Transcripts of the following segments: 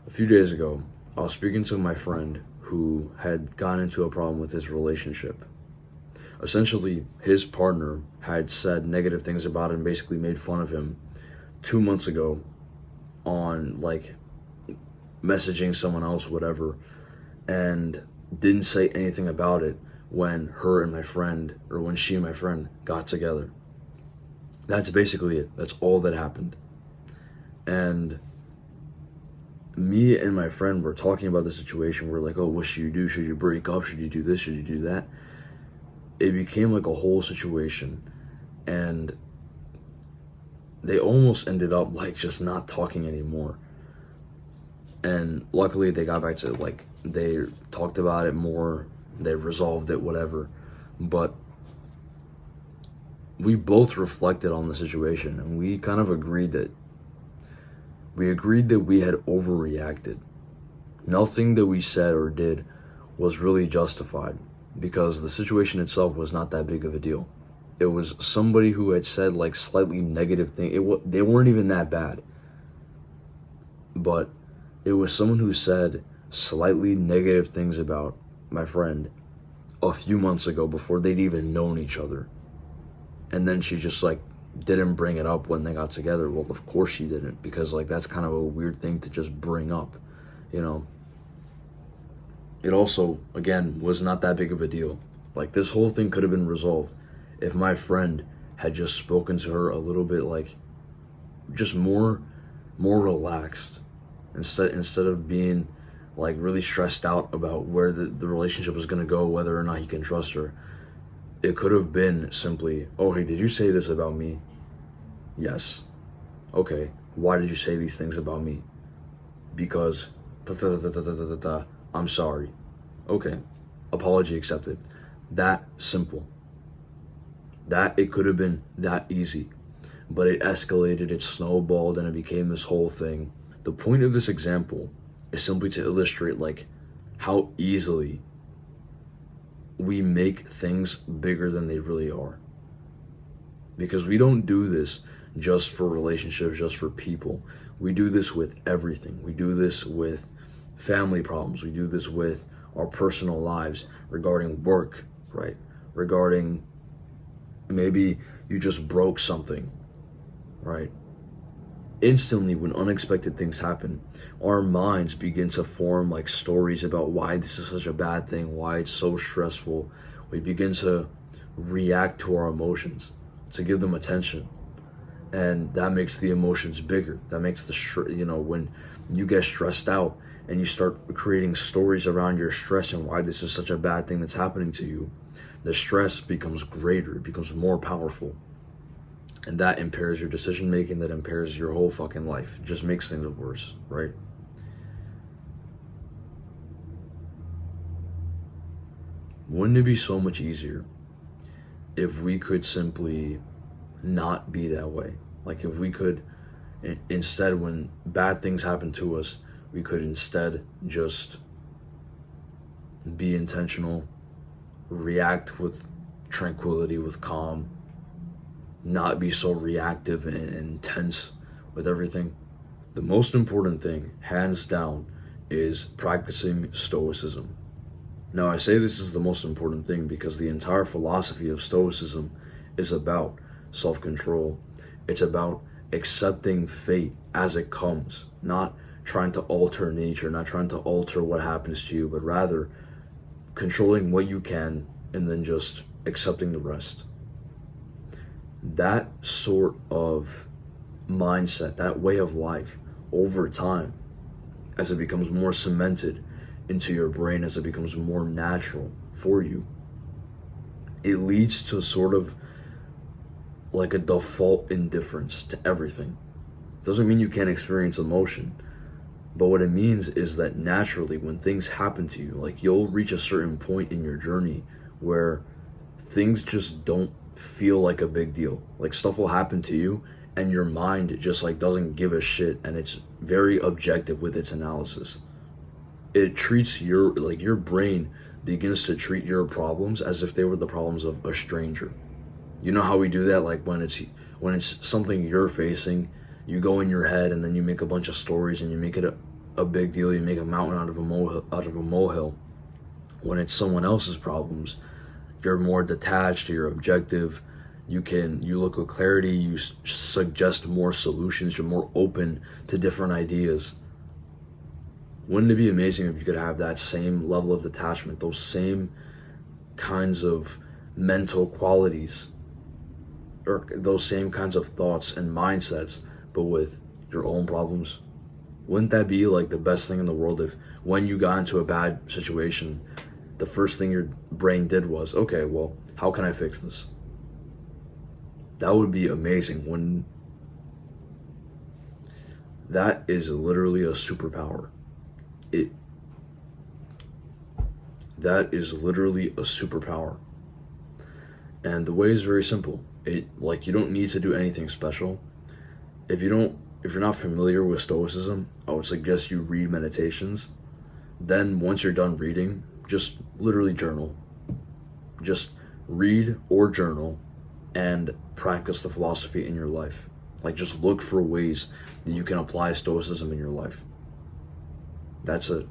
A few days ago, I was speaking to my friend who had gotten into a problem with his relationship. Essentially, his partner had said negative things about him, basically made fun of him 2 months ago on like messaging someone else, whatever, and didn't say anything about it when her and my friend, or when she and my friend got together. That's basically it. That's all that happened. And me and my friend were talking about the situation. We're like, oh, what should you do? Should you break up? Should you do this? Should you do that? It became like a whole situation. And they almost ended up like just not talking anymore. And luckily they got back to like, they talked about it more, they resolved it, whatever. But we both reflected on the situation and we kind of agreed that we had overreacted. Nothing that we said or did was really justified because the situation itself was not that big of a deal. It was somebody who had said like slightly negative things. They weren't even that bad, but it was someone who said slightly negative things about my friend a few months ago before they'd even known each other. And then she just like didn't bring it up when they got together. Well, of course she didn't, because like that's kind of a weird thing to just bring up, you know. It also, again, was not that big of a deal. Like this whole thing could have been resolved if my friend had just spoken to her a little bit like just more relaxed, instead of being like really stressed out about where the relationship was going to go, whether or not he can trust her. It could have been simply, oh, hey, did you say this about me? Yes. Okay. Why did you say these things about me? Because I'm sorry. Okay. Apology accepted. That simple. That it could have been that easy. But it escalated, it snowballed, and it became this whole thing. The point of this example is simply to illustrate like how easily we make things bigger than they really are. Because we don't do this just for relationships, just for people. We do this with everything. We do this with family problems. We do this with our personal lives, regarding work, right? Regarding maybe you just broke something, right? Instantly, when unexpected things happen, our minds begin to form like stories about why this is such a bad thing, why it's so stressful. We begin to react to our emotions, to give them attention, and that makes the emotions bigger. That makes when you get stressed out and you start creating stories around your stress and why this is such a bad thing that's happening to you, the stress becomes greater, it becomes more powerful. And that impairs your decision making, that impairs your whole fucking life. It just makes things worse, right? Wouldn't it be so much easier if we could simply not be that way? Like if we could, instead, when bad things happen to us, we could instead just be intentional, react with tranquility, with calm, not be so reactive and tense with everything. The most important thing, hands down, is practicing stoicism. Now, I say this is the most important thing because the entire philosophy of stoicism is about self-control. It's about accepting fate as it comes, not trying to alter nature, not trying to alter what happens to you, but rather controlling what you can and then just accepting the rest. That sort of mindset, that way of life, over time, as it becomes more cemented into your brain, as it becomes more natural for you, it leads to sort of like a default indifference to everything. Doesn't mean you can't experience emotion, but what it means is that naturally when things happen to you, like you'll reach a certain point in your journey where things just don't feel like a big deal. Like stuff will happen to you and your mind just like doesn't give a shit, and it's very objective with its analysis. It treats your brain begins to treat your problems as if they were the problems of a stranger. You know how we do that, like when it's something you're facing, you go in your head and then you make a bunch of stories and you make it a big deal. You make a mountain out of a molehill. When it's someone else's problems, you're more detached, you're objective, you look with clarity, you suggest more solutions, you're more open to different ideas. Wouldn't it be amazing if you could have that same level of detachment, those same kinds of mental qualities, or those same kinds of thoughts and mindsets, but with your own problems? Wouldn't that be like the best thing in the world if when you got into a bad situation, the first thing your brain did was, okay, well, how can I fix this? That would be amazing. When that is literally a superpower. That is literally a superpower. And the way is very simple. You don't need to do anything special. If you're not familiar with Stoicism, I would suggest you read Meditations. Then once you're done reading, just literally journal. Just read or journal and practice the philosophy in your life. Just look for ways that you can apply Stoicism in your life. That's it.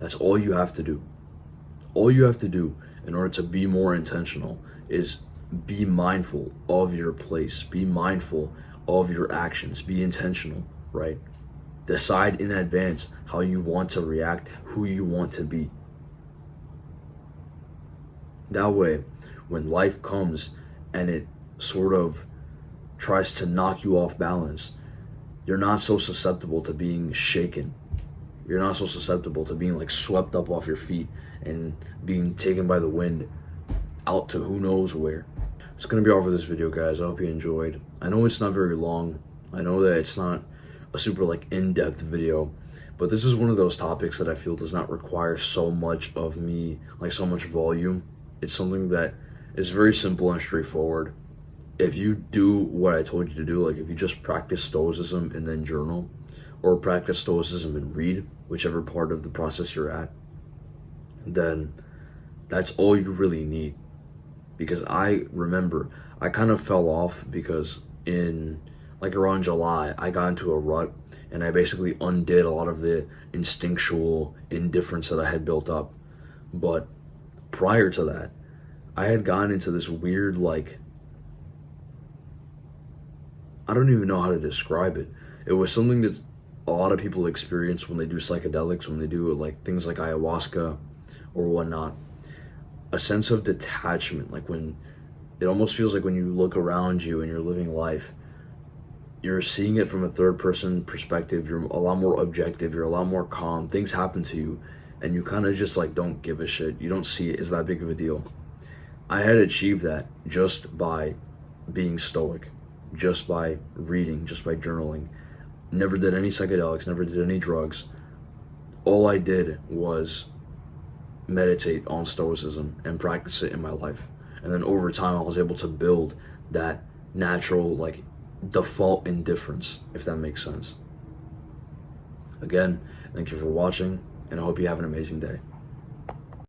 That's all you have to do. All you have to do in order to be more intentional is be mindful of your place. Be mindful of your actions. Be intentional, right? Decide in advance how you want to react, who you want to be. That way, when life comes and it sort of tries to knock you off balance, you're not so susceptible to being shaken. You're not so susceptible to being swept up off your feet and being taken by the wind out to who knows where. It's going to be all for this video, guys. I hope you enjoyed. I know it's not very long. I know that it's not a super in-depth video, but this is one of those topics that I feel does not require so much of me, so much volume. It's something that is very simple and straightforward. If you do what I told you to do, if you just practice Stoicism and then journal, or practice Stoicism and read, whichever part of the process you're at, then that's all you really need. Because I remember I kind of fell off because in around July, I got into a rut and I basically undid a lot of the instinctual indifference that I had built up. But prior to that, I had gotten into this weird, I don't even know how to describe it. It was something that a lot of people experience when they do psychedelics, when they do things like ayahuasca or whatnot. A sense of detachment, when it almost feels like when you look around you and you're living life, you're seeing it from a third person perspective. You're a lot more objective, you're a lot more calm. Things happen to you and you kind of just don't give a shit. You don't see it as that big of a deal. I had achieved that just by being stoic, just by reading, just by journaling. Never did any psychedelics, never did any drugs. All I did was meditate on Stoicism and practice it in my life. And then over time, I was able to build that natural, default indifference, if that makes sense. Again, thank you for watching, and I hope you have an amazing day.